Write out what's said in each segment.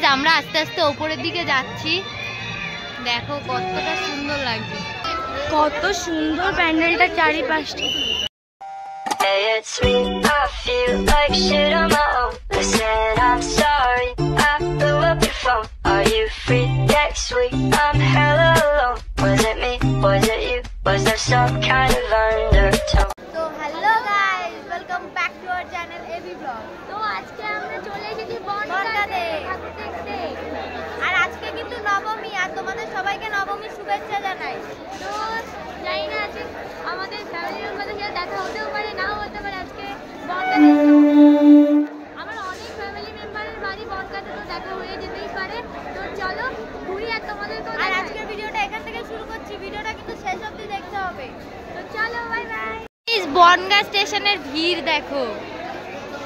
Guys আমরা আস্তে আস্তে উপরের দিকে যাচ্ছি, দেখো কতটা সুন্দর লাগছে, কত সুন্দর প্যান্ডেলটা চারিপাশটা। It's me, I feel like shit on my own. Listen, I'm sorry, I blew up your phone. Are you free next week? I'm hella alone. Was it me? Was it you? Was there some kind of undertone? তো hello guys, welcome back to our channel AB blog. তো আজকে আমরা চলে এসেছি বনগাঁতে ঠাকুর দেখতে, আর আজকে কিন্তু নবমী, আর তোমাদের সবাইকে নবমীর শুভেচ্ছা জানাই। তো জানি না আজকে আমাদের ফ্যামিলি মেম্বারদের সাথে দেখা হতেও পারে, নাও হতে পারে। আজকে বনগাঁতে আমার অনেক ফ্যামিলি মেম্বারের বাড়ি বনগাঁতে, তো দেখা হয়ে যেতেই পারে। তো চলো ঘুরি আর তোমাদেরকেও। আর আজকের ভিডিওটা এখান থেকে শুরু করছি, ভিডিওটা কিন্তু শেষ অবধি দেখতে হবে। তো চলো, বাই বাই। বনগাঁ স্টেশনের ভিড় দেখো,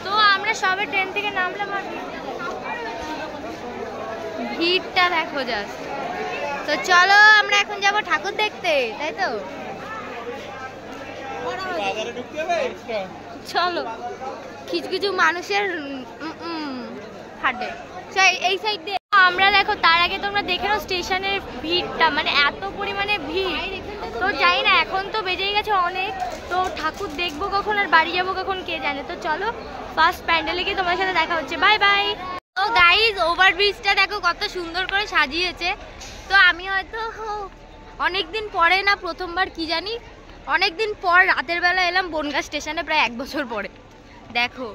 তো আমরা সবে ট্রেন থেকে নামলাম আর ভিড়টা দেখো জাস্ট। তো চলো আমরা এখন যাব ঠাকুর দেখতে, তাই তো চলো। কিছু কিছু মানুষের হাঁটে এই সাইড দিয়ে আমরা, দেখো তার আগে তোমরা দেখে নাও স্টেশনের ভিড়টা, মানে এত পরিমাণে ভিড়। তো যাই না, এখন তো বেজেই গেছে অনেক, তো ঠাকুর দেখবো কখন আর বাড়ি যাবো কখন কে জানে। তো চলো ফার্স্ট প্যান্ডেলে গিয়ে তোমার সাথে দেখা হচ্ছে, বাই বাই। তো গাইজ ওভারব্রিজটা দেখো কত সুন্দর করে সাজিয়েছে। তো আমি হয়তো অনেকদিন পরে না প্রথমবার কি জানি অনেকদিন পর রাতের বেলা এলাম বনগাঁ স্টেশনে, প্রায় 1 বছর পরে দেখো।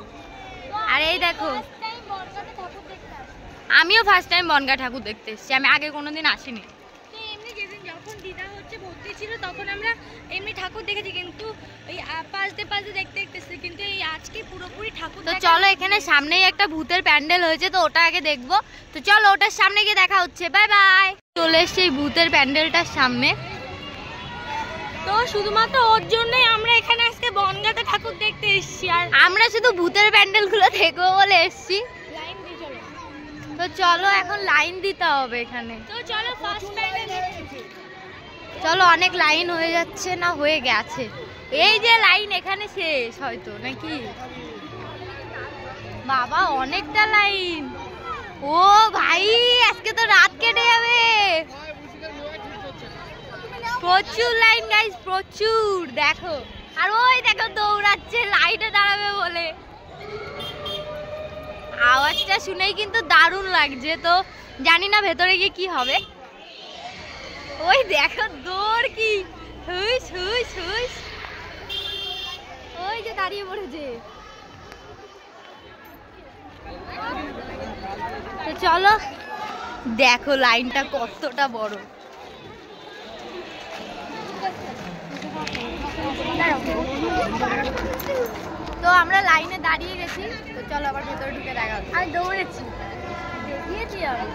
আর এই দেখো আমিও ফার্স্ট টাইম বনগাঁ ঠাকুর দেখতে এসেছি, আমি আগে কোনোদিন আসিনি। তো এমনি যেদিন যখন দিদা হচ্ছে ভর্তি ছিল তখন আমরা এমনি ঠাকুর দেখেছি, কিন্তু ওই পাঁচতে দেখতে দেখতেছি, কিন্তু এই আজকে পুরোপুরি ঠাকুর। তো চলো এখানে সামনেই একটা ভূতের প্যান্ডেল হয়েছে, তো ওটা আগে দেখবো। তো চলো ওটার সামনে গিয়ে দেখা হচ্ছে, বাই বাই। চলে এসছি এই ভূতের প্যান্ডেলটার সামনে, তো শুধুমাত্র ওর জন্যই আমরা এখানে আজকে বনগাঁতে ঠাকুর দেখতে এসেছি। আর আমরা শুধু ভূতের প্যান্ডেলগুলো দেখবো বলে এসেছি। তো চলো এখন লাইন দিতে হবে এখানে। তো চলো ফার্স্ট প্যান্ডেল, চলো অনেক লাইন হয়ে যাচ্ছে না হয়ে গেছে, এই যে লাইন এখানে শেষ হয়তো নাকি, বাবা অনেকটা লাইন। ও ভাই আজকে তো রাত কেটে যাবে, প্রচুর লাইন গাইস, প্রচুর দেখো। আর ওই দেখো দৌড়াচ্ছে লাইনে দাঁড়াবে বলে, আওয়াজটা শুনেই কিন্তু দারুণ লাগছে। তো জানি না ভেতরে গিয়ে কি হবে। ওই দেখো দৌড় কি হুইস হুইস হুইস, ওই যে দাঁড়িয়ে পড়েছে। তো চলো দেখো লাইনটা কতটা বড়। তো আমরা লাইনে দাঁড়িয়ে গেছি, তো চলো আবার ভেতরে ঢুকে দেখা হচ্ছে। আমি দৌড়েছি দেখিয়েছি আমি।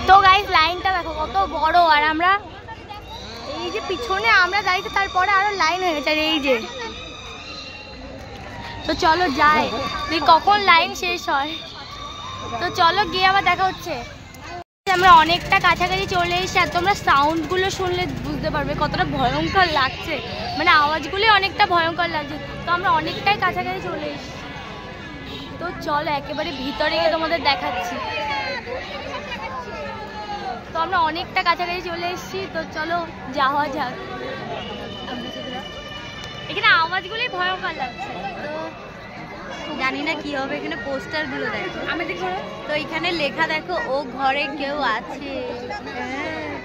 তো গাইস লাইনটা দেখো কত বড়, আর আমরা এই যে পিছনে আমরা দাঁড়িয়েছি, তারপরে আরো লাইন হয়ে গেছে, আর এই যে। তো চলো যাই, কখন লাইন শেষ হয়। তো চলো গিয়ে আবার দেখা হচ্ছে। আমরা অনেকটা কাছাকাছি চলে এসেছি, আর তোমরা সাউন্ডগুলো শুনলে বুঝতে পারবে কতটা ভয়ঙ্কর লাগছে, মানে আওয়াজগুলি অনেকটা ভয়ঙ্কর লাগছে। তো আমরা অনেকটাই কাছাকাছি চলে এসেছি, তো চলো একেবারে ভিতরে গিয়ে তোমাদের দেখাচ্ছি। তো আমরা অনেকটা কাছাকাছি চলে এসেছি, তো চলো যাওয়া যাক। এখানে আওয়াজগুলোই ভয়ঙ্কর লাগছে, তো জানি না কি হবে। এখানে পোস্টারগুলো দেখো, আমি দেখো। তো এখানে লেখা দেখো, ও ঘরে কেউ আছে,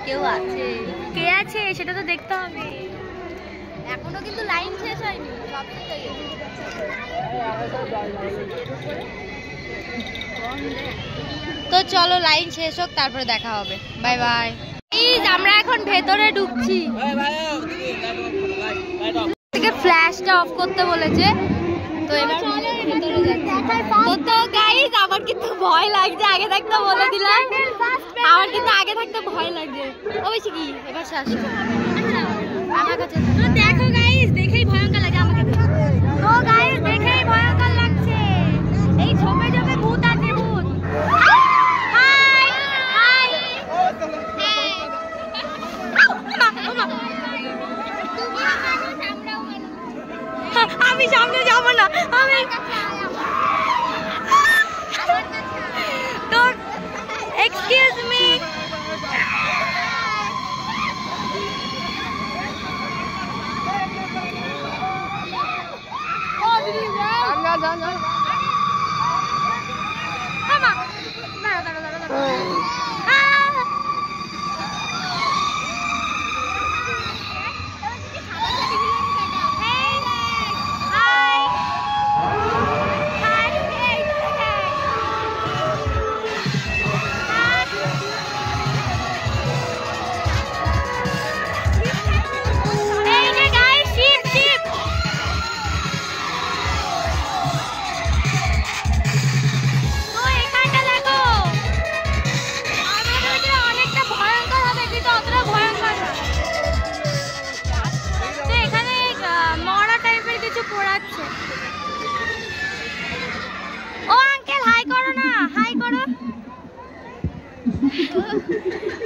কেউ আছে, কে আছে সেটা তো দেখতে হবে। এখনো কিন্তু লাইন শেষ হয়নি। তো চলো লাইন শেষ হোক, তারপরে দেখা হবে, বাই বাই। আমরা এখন ভেতরে ঢুকছি, ফ্ল্যাশটা অফ করতে বলেছে, তো এবার ভেতরে যাচ্ছি। তো গাইস আমার কিন্তু ভয় লাগছে, আগে থাকতে বলে দিলাম, আমার কিন্তু আগে থাকতে ভয় লাগছে। অবশ্যই কি এবার শেষ আমার কাছে। তো দেখো গাইস দেখেই ভয়ঙ্কর লাগে আমাকে, তো গাইস দেখেই ভয়ঙ্কর লাগছে। এই ঝোপে ঝোপে ভূত আছে, ভূত। হাই হাই, আমি সামনে যাব না, আমি। তো এক্সকিউজ মি।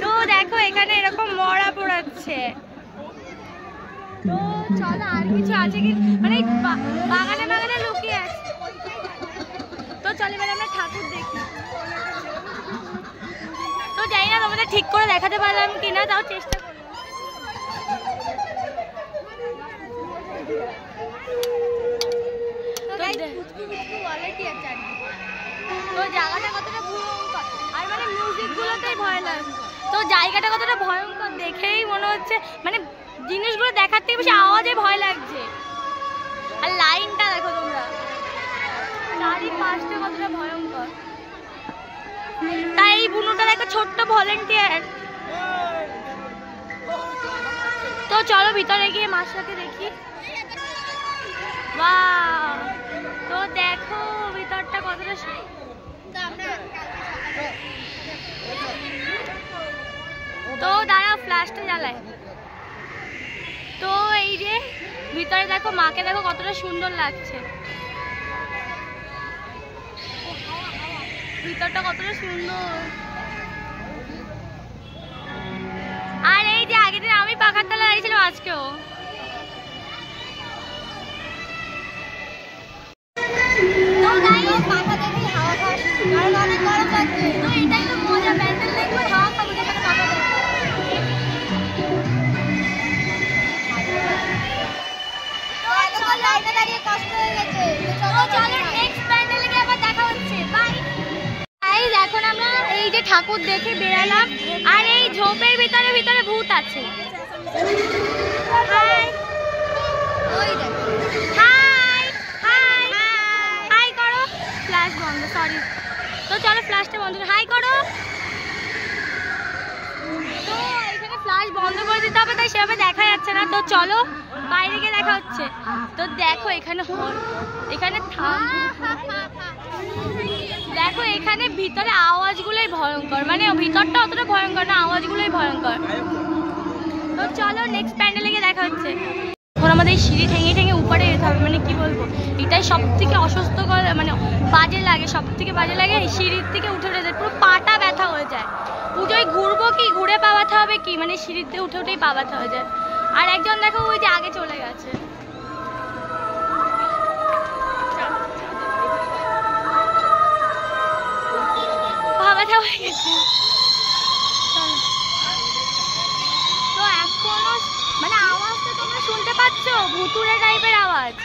তো দেখো এখানে এরকম মরা পড়াচ্ছে। তো চলো আর কিছু আছে কি, মানে বাগানে বাগানে লুকিয়ে আছে। তো চলো এবার আমরা ঠাকুর দেখি। তো জানি না তোমাদের ঠিক করে দেখাতে পারলাম কিনা, তাও চেষ্টা করলাম। তো জায়গাটা কতটা ভয়ঙ্কর, আর মানে মিউজিক গুলোতেই ভয় লাগে। তো জায়গাটা কতটা ভয়ঙ্কর দেখেই মনে হচ্ছে, মানে জিনিসগুলো দেখার থেকে বেশি আওয়াজে ভয় লাগছে। আর লাইনটা দেখো তোমরা, চারিপাশটা কতটা ভয়ঙ্কর। তাই এই বুনুটা দেখো ছোট্ট ভলেন্টিয়ার। তো চলো ভিতরে গিয়ে মাছটাকে দেখি। বাহ, তো দেখো ভিতরটা কতটা। তো দাঁড়াও ফ্ল্যাশটা জ্বালায়। তো এই যে ভিতরে দেখো মাকে দেখো কতটা সুন্দর লাগছে, ভিতরটা কতটা সুন্দর। আর এই যে আগের দিন আমি পাখার তলায় দাঁড়িয়েছিলাম, আজকেও। তো গাইস পাখা দেখে হাওয়া খাওয়া শুরু, কারণ অনেক গরম লাগছে। তো এটাই তো মজা, প্যান্ডেল দেখবো হাওয়া খাবো, যেখানে পাখা দেখবো। লাইনে দাঁড়িয়ে কষ্ট হয়ে গেছে। তো চলো নেক্সট প্যান্ডেলে গিয়ে আবার দেখা হচ্ছে। বাই গাইস, এখন আমরা এই যে ঠাকুর দেখে বেরালাম, আর এই ঝোপের ভিতরে ভিতরে ভূত আছে। হাই, ওই দেখো, হাই হাই হাই করো। ফ্ল্যাশ বন্ধ, সরি। তো চলো ফ্ল্যাশটা বন্ধ, হাই করো। তো এখানে ফ্ল্যাশ বন্ধ করে দিতে হবে, তাই সেভাবে দেখা যাচ্ছে না। তো চলো বাইরে গিয়ে দেখা হচ্ছে। তো দেখো এখানে এখানে দেখো এখানে ভিতরে আওয়াজগুলোই ভয়ঙ্কর, মানে ভিতরটা অতটা ভয়ঙ্কর না, আওয়াজগুলোই ভয়ঙ্কর। তো চলো নেক্সট প্যান্ডেলে গিয়ে দেখা হচ্ছে। এখন আমাদের সিঁড়ি ঠেঙে ঠেঙে উপরে যেতে হবে, মানে কি বলবো, এটাই সব থেকে অস্বস্তিকর, মানে বাজে লাগে, সব থেকে বাজে লাগে। সিঁড়ির থেকে উঠে উঠে পুরো পাটা ব্যথা হয়ে যায়। পুজোয় ঘুরবো কি, ঘুরে পা ব্যথা হবে কি, মানে সিঁড়িতে উঠে উঠেই পা ব্যথা হয়ে যায়। আর একজন দেখো ওই যে আগে চলে গেছে। পা ব্যথা হয়ে গেছে। তো এখনো মানে আওয়াজটা তোমরা শুনতে পাচ্ছ, ভুতুড়ে টাইপের আওয়াজ।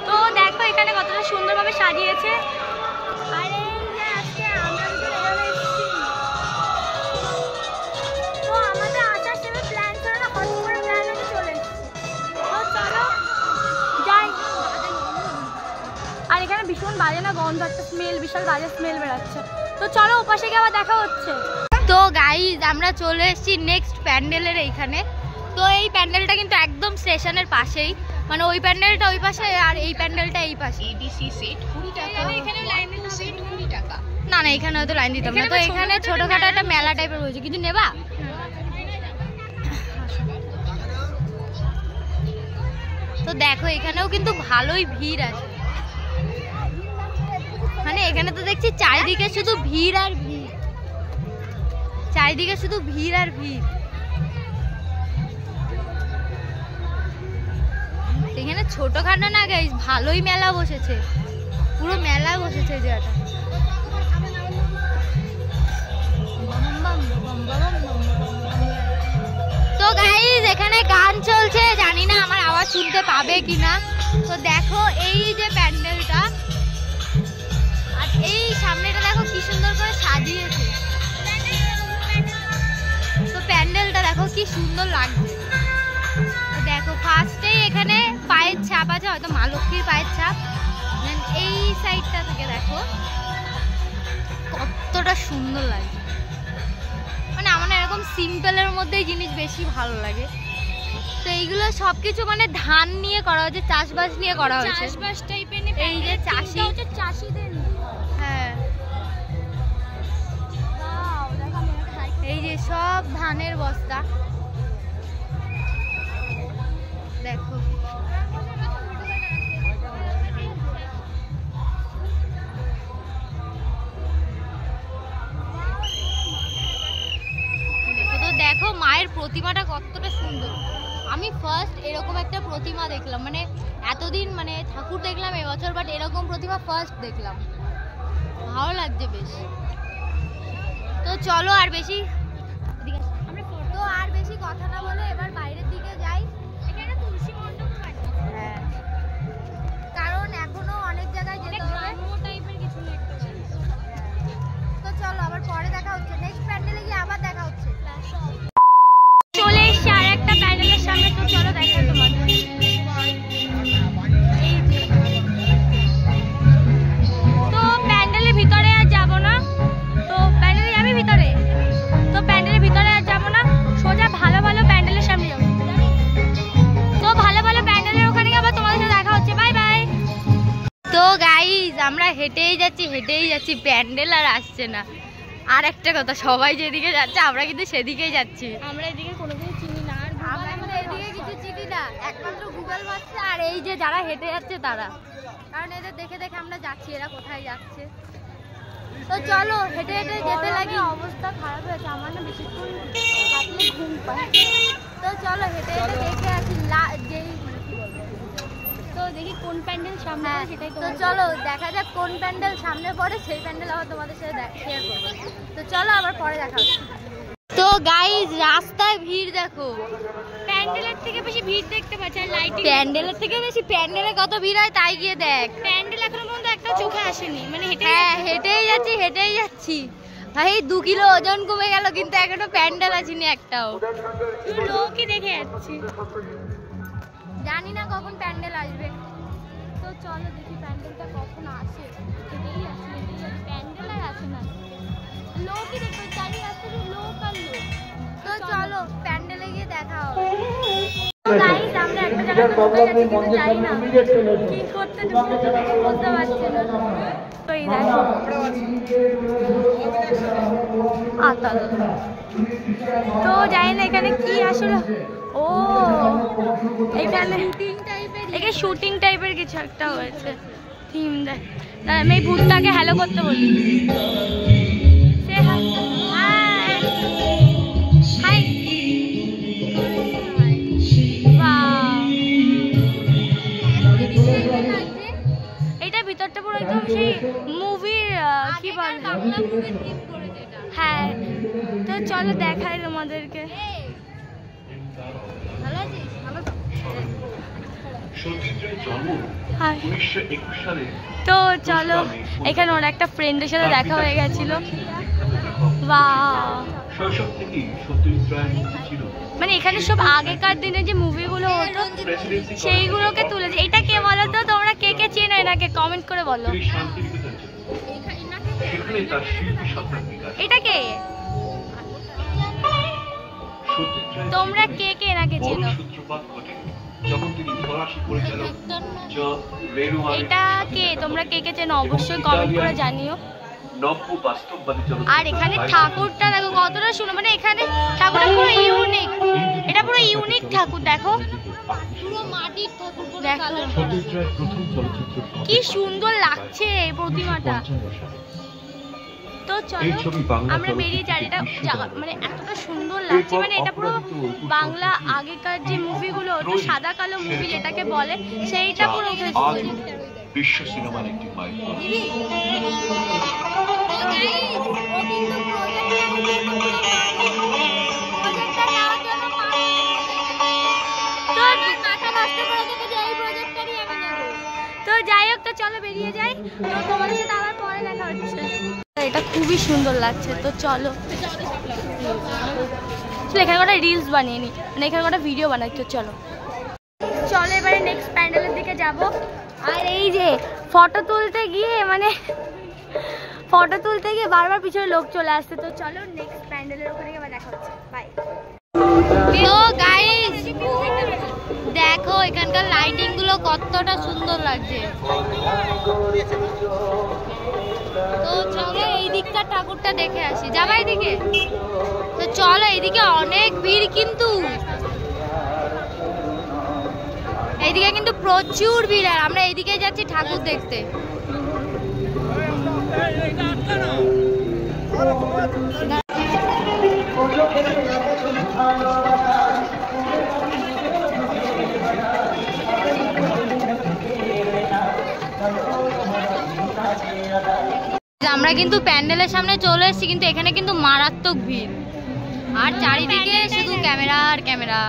তো দেখো এখানে কতটা সুন্দরভাবে সাজিয়েছে। আর এই যে আজকে আমরা এসেছি, তো আমাদের আসার সময় প্ল্যান করে না, হট করে প্ল্যান হয়ে চলে এসেছি। তো চলো যাই। আর এখানে ভীষণ বাজে না গন্ধ, একটা স্মেল, বিশাল বাজে স্মেল বেরোচ্ছে। তো চলো ওপাশে গিয়ে আবার দেখা হচ্ছে। তো গাইজ আমরা চলে এসেছি নেক্সট প্যান্ডেলের এইখানে। তো এই প্যান্ডেলটা কিন্তু একদম স্টেশনের পাশেই, মানে ওই প্যান্ডেলটা ওই পাশে আর এই প্যান্ডেলটা এই পাশে। এবিসি সিট 20 টাকা, এখানে লাইন দিতে হবে 20 টাকা। না না, এখানে হয়তো লাইন দিতে হবে না। তো এখানে ছোটখাটো একটা মেলা টাইপের রয়েছে, কিছু নেবা? তো দেখো এখানেও কিন্তু ভালোই ভিড় আছে, মানে এখানে তো দেখছি চারিদিকে শুধু ভিড় আর ভিড়, চারিদিকে শুধু ভিড় আর ভিড়। এখানে ছোটখাটো না গাইস, ভালোই মেলা বসেছে, পুরো মেলা বসেছে জায়গাটা। তো গাইস এখানে গান চলছে, জানি না আমার আওয়াজ শুনতে পাবে কিনা। তো দেখো এই যে প্যান্ডেলটা, আর এই সামনেটা দেখো কি সুন্দর করে সাজিয়েছে। তো প্যান্ডেলটা দেখো কি সুন্দর লাগছে। দেখো ফার্স্টেই এখানে পায়ের ছাপ আছে, হয়তো মা লক্ষ্মীর পায়ের ছাপ। এই সাইডটা থেকে দেখো কতটা সুন্দর লাগে। মানে আমার এরকম সিম্পলের মধ্যেই জিনিস বেশি ভালো লাগে। তো এইগুলো সবকিছু মানে ধান নিয়ে করা হয়েছে, চাষবাস নিয়ে করা হয়েছে, চাষবাস টাইপের। এই যে চাষি, চাষিদের, হ্যাঁ এই যে সব ধানের বস্তা দেখো। দেখো মায়ের প্রতিমাটা কতটা সুন্দর। আমি ফার্স্ট এরকম একটা প্রতিমা দেখলাম, মানে এতদিন মানে ঠাকুর দেখলাম এবছর, বাট এরকম প্রতিমা ফার্স্ট দেখলাম। ভালো লাগছে বেশ। তো চলো আর বেশি কথা না বলে এবার বাইরের দিকে যাই। এখানে তুলসী মণ্ডপ আছে, হ্যাঁ, কারণ এখনো অনেক জায়গায় যেতে হবে, টাইপের কিছু একটা। তো চলো আবার পরে দেখা হচ্ছে, নেক্সট প্যান্ডেলে গিয়ে আবার দেখা হচ্ছে। চলে এসছি আর একটা প্যান্ডেলের সামনে। তো চলো দেখাই তোমাদের। এই যে তো প্যান্ডেলের ভিতরে আর যাবো না, তো প্যান্ডেলে যাবি ভিতরে, তো প্যান্ডেলের ভিতরে আর যাবো না, সোজা ভালো ভালো প্যান্ডেলের সামনে যাবো। তো ভালো ভালো প্যান্ডেলের ওখানে আবার তোমাদের সাথে দেখা হচ্ছে। Bye bye. তো গাইজ আমরা হেঁটেই যাচ্ছি, প্যান্ডেল আর আসছে না। আর একটা কথা, সবাই যেদিকে যাচ্ছে আমরা কিন্তু সেদিকেই যাচ্ছি। আমরা এদিকে কোনো কিছু চিনি না, আর আমরা এদিকে কিছু চিনি না, একমাত্র গুগল ম্যাপে। আর এই যে যারা হেঁটে যাচ্ছে তারা, কারণ এদের দেখে দেখে আমরা যাচ্ছি, এরা কোথায় যাচ্ছে। তো চলো হেঁটে হেঁটে যেতে লাগি। অবস্থা খারাপ হয়েছে আমার, না বেশিক্ষণ হাঁটলে ঘুম পায়। তো চলো হেঁটে হেঁটে দেখে আসি যেই, তো দেখি কোন প্যান্ডেল সামনে, সেটাই। তো চলো দেখা যাক কোন প্যান্ডেল সামনে পড়ে, সেই প্যান্ডেল আবার তোমাদের সাথে শেয়ার করবো। তো চলো আবার পরে দেখা হচ্ছে। তো গাইজ রাস্তায় ভিড় দেখো, প্যান্ডেলের থেকে বেশি ভিড় দেখতে পাচ্ছি, আর লাইটিং প্যান্ডেলের থেকে বেশি। প্যান্ডেলে কত ভিড় হয় তাই গিয়ে দেখ। প্যান্ডেল এখনো পর্যন্ত একটা চোখে আসেনি, মানে হেঁটেই যাচ্ছি ভাই। 2 কিলো ওজন কমে গেল, কিন্তু এখনো প্যান্ডেল আসেনি একটাও। লোকই দেখে যাচ্ছি, জানি না কখন প্যান্ডেল আসবে। তো চলো দেখি প্যান্ডেলটা কখন আসে। প্যান্ডেল আর আসে না, লোকই দেখবে চারি আসছে, লোক আর লোক। তো চলো প্যান্ডেলে গিয়ে দেখা হবে। গাইস আমরা একটা জায়গায় ঢুকে গেছি, কিন্তু জানি না কি করতে ঢুকেছি, বুঝতে পারছি না। তো এই দেখো আতাল, তো জানি না এখানে কি আসলে। ও এখানে শুটিং টাইপের কিছু একটা হয়েছে, থিম দেখ। আমি এই ভূতটাকে হ্যালো করতে বলি। এইটা ভিতরটা পুরো একদম সেই মুভির কি বলে, হ্যাঁ। তো চলো দেখাই তোমাদেরকে। তো চলো এখানে ওর একটা ফ্রেন্ডের সাথে দেখা হয়ে গেছিল। মানে এখানে সব আগেকার দিনে যে মুভিগুলো হতো সেইগুলোকে তুলেছে। এটা কে বলো তো, তোমরা কে কে চেনো এনাকে কমেন্ট করে বলো। এটা কে, তোমরা কে কে এনাকে চেনো? এটা কে, তোমরা কে কে চেনো অবশ্যই কমেন্ট করে জানিও। আর এখানে ঠাকুরটা দেখো কতটা সুন্দর, মানে এখানে ঠাকুরটা পুরো ইউনিক, এটা পুরো ইউনিক ঠাকুর। দেখো পুরো মাটির ঠাকুর, দেখো কি সুন্দর লাগছে এই প্রতিমাটা। তো চলো আমরা বেরিয়ে যাই। এটা মানে এতটা সুন্দর লাগছে, মানে এটা পুরো বাংলা আগেকার যে মুভিগুলো হতো, সাদা কালো মুভি যেটাকে বলে, সেইটা পুরো বিশ্ব সিনেমার একটি মাইল। বেরিয়ে যাই, তো তোমাদের সাথে আবার পরে দেখা হচ্ছে। এটা খুবই সুন্দর লাগছে, তো চলো এখানে কটা রিলস বানিয়ে নি, মানে এখানে কটা ভিডিও বানাই, তো চলো এবারে নেক্সট প্যান্ডেলের দিকে যাব। আর এই যে ফটো তুলতে গিয়ে বারবার পিছনে লোক চলে আসছে, তো চলো নেক্সট প্যান্ডেলের ওখানে আবার দেখা হচ্ছে, বাই। তো গাইস দেখো এখানকার লাইটিং গুলো কতটা সুন্দর লাগছে। তো চলো এই দিকটা ঠাকুরটা দেখে আসি, যাবা এইদিকে? তো চলো এইদিকে অনেক ভিড়, কিন্তু এইদিকে কিন্তু প্রচুর ভিড়, আর আমরা এইদিকে যাচ্ছি ঠাকুর দেখতে। আমরা কিন্তু প্যান্ডেলের সামনে চলে এসেছি, কিন্তু এখানে কিন্তু মারাত্মক ভিড়, আর চারিদিকে শুধু ক্যামেরা আর ক্যামেরা।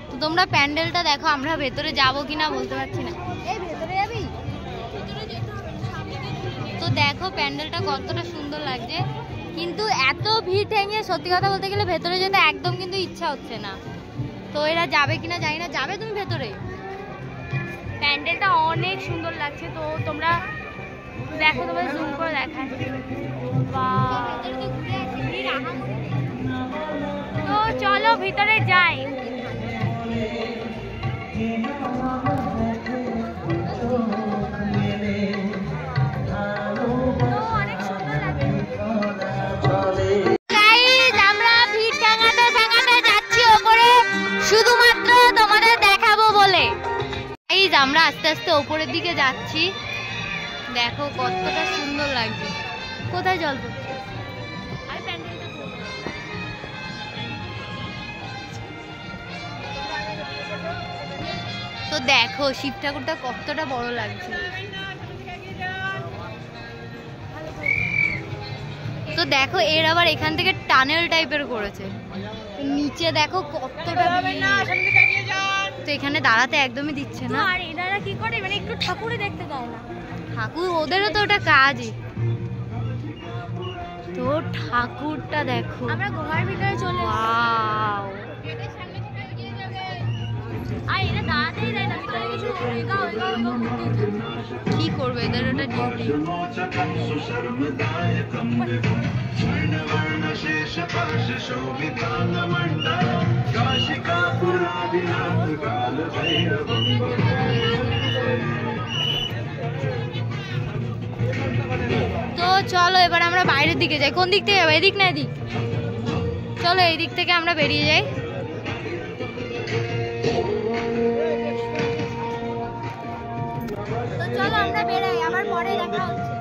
তো তোমরা প্যান্ডেলটা দেখো, আমরা ভেতরে যাবো কিনা বলতে পারছি না। এই ভেতরে যাবি? তো দেখো প্যান্ডেলটা কতটা সুন্দর লাগছে, কিন্তু এত ভিড় ঠেঙে সত্যি কথা বলতে গেলে ভেতরে যেতে একদম কিন্তু ইচ্ছা হচ্ছে না। তো এরা যাবে কিনা জানি না। যাবে তুমি ভেতরে? প্যান্ডেলটা অনেক সুন্দর লাগছে, তো তোমরা দেখো, তোমাদের জুম করে দেখায়। তো চলো ভিতরে যাই। আমরা ভিড় টাঙাতে যাচ্ছি ওপরে, শুধুমাত্র তোমাদের দেখাবো বলে। আমরা আস্তে আস্তে ওপরের দিকে যাচ্ছি, দেখো কতটা সুন্দর লাগছে। কোথায় জল পড়ছে? তো দেখো শিব ঠাকুরটা কতটা বড় লাগছে। তো দেখো এর আবার এখান থেকে টানেল টাইপের করেছে, নিচে দেখো কতটা। তো এখানে দাঁড়াতে একদমই দিচ্ছে না। আর এনারা কি করে, মানে একটু ঠাকুরই দেখতে দেয় না। ঠাকুর ওদেরও তো ওটা কাজই। তো ঠাকুরটা দেখো, আমরা গুহার ভিতরে চলে কি করবে, এদের ওটা ডিউটি। তো চলো এবার আমরা বাইরের দিকে যাই। কোন দিক থেকে যাবো? এদিক না এদিক? চলো এই দিক থেকে আমরা বেরিয়ে যাই। তো চলো আমরা বেরাই, আবার পরে দেখা হচ্ছে।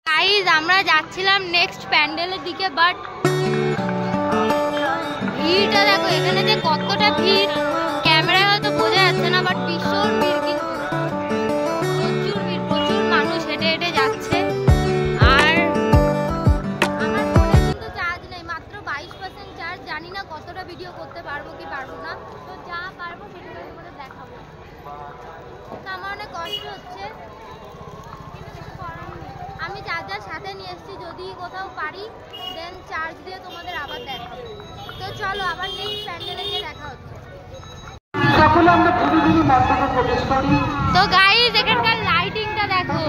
গাইস আমরা যাচ্ছিলাম নেক্সট প্যান্ডেলের দিকে, বাট ভিড়টা দেখো এখানে যে কতটা ভিড়, ক্যামেরায় হয়তো বোঝা যাচ্ছে না, বাট ভীষণ ভিড়, কিন্তু প্রচুর ভিড়, প্রচুর মানুষ হেঁটে হেঁটে যাচ্ছে। আর আমার ফোনে কিন্তু চার্জ নেই, মাত্র 22% চার্জ। জানি না কতটা ভিডিও করতে পারবো কি পারবো না, তো যা পারবো সেটা তোমাদের দেখাবো। আমার অনেক কষ্ট হচ্ছে, কিন্তু কিছু করার নেই। আমি চার্জার সাথে নিয়ে এসেছি, যদি কোথাও পারি দেন চার্জ দিয়ে তোমাদের আবার দেখাবো। তো চলো আবার নেক্সট প্যান্ডেলে গিয়ে দেখা হচ্ছে। তো গাইস এখানকার লাইটিংটা দেখো,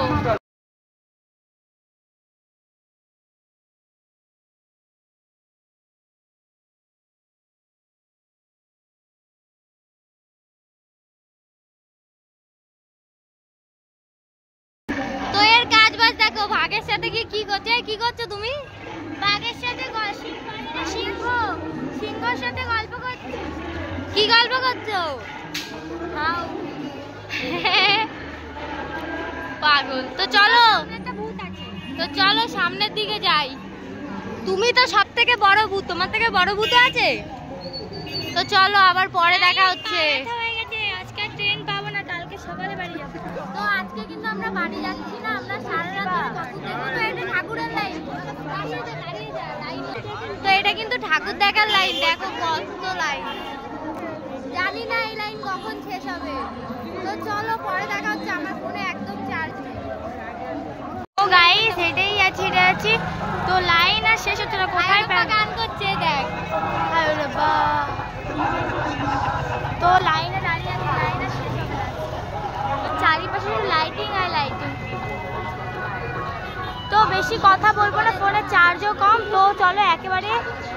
দেখো বাঘের সাথে কি করছে? কি করছো তুমি? বাঘের সাথে সিংহর সাথে গল্প করছো। কি গল্প করছো? পাগল। তো চলো, তো চলো সামনের দিকে যাই। তুমি তো সব থেকে বড় ভূত, তোমার থেকে বড় ভূত আছে। তো চলো আবার পরে দেখা হচ্ছে। আজকে ট্রেন পাবো না, কালকে সকালে বাড়ি যাবো। তো আজকে কিন্তু আমরা বাড়ি যাচ্ছি না, আমরা সারা রাত ধরে ঠাকুরের লাইন। তো এটা কিন্তু ঠাকুর দেখার লাইন, দেখো কত লাইন। জানি না এই লাইন কখন শেষ হবে। তো চলো পরে দেখা হচ্ছে, আমার ফোনে একদম চার্জ নেই। তো গাইস এটাই আছি তো লাইন আর শেষ হচ্ছে না, কোথায় গান করছে দেখ। তো লাইনে দাঁড়িয়ে আছে, লাইন আর শেষ হবে না, চারিপাশে লাইটিং আর লাইটিং। তো বেশি কথা বলবো না, ফোনের চার্জও কম। তো চলো একেবারে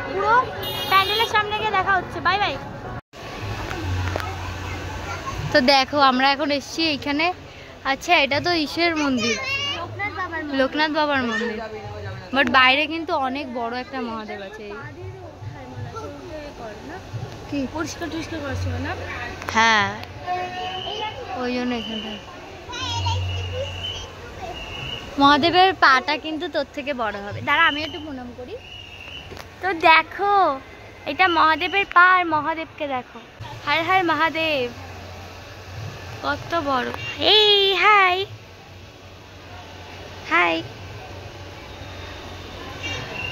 পুরো প্যান্ডেলের সামনে গিয়ে দেখা হচ্ছে। Bye bye. তো দেখো আমরা এখন এসেছি এইখানে। আচ্ছা এটা তো ঈশ্বরের মন্দির, লোকনাথ বাবার মন্দির, বাট বাইরে কিন্তু অনেক বড় একটা মহাদেব আছে। কি পরিষ্কার টরিষ্কার করছে না? হ্যাঁ ওই জন্য এখানটা মহাদেবের পাটা কিন্তু তোর থেকে বড় হবে। দাঁড়া আমি একটু প্রণাম করি। তো দেখো এটা মহাদেবের পা, আর মহাদেবকে দেখো, হর হর মহাদেব, কত বড়। এই হাই হাই।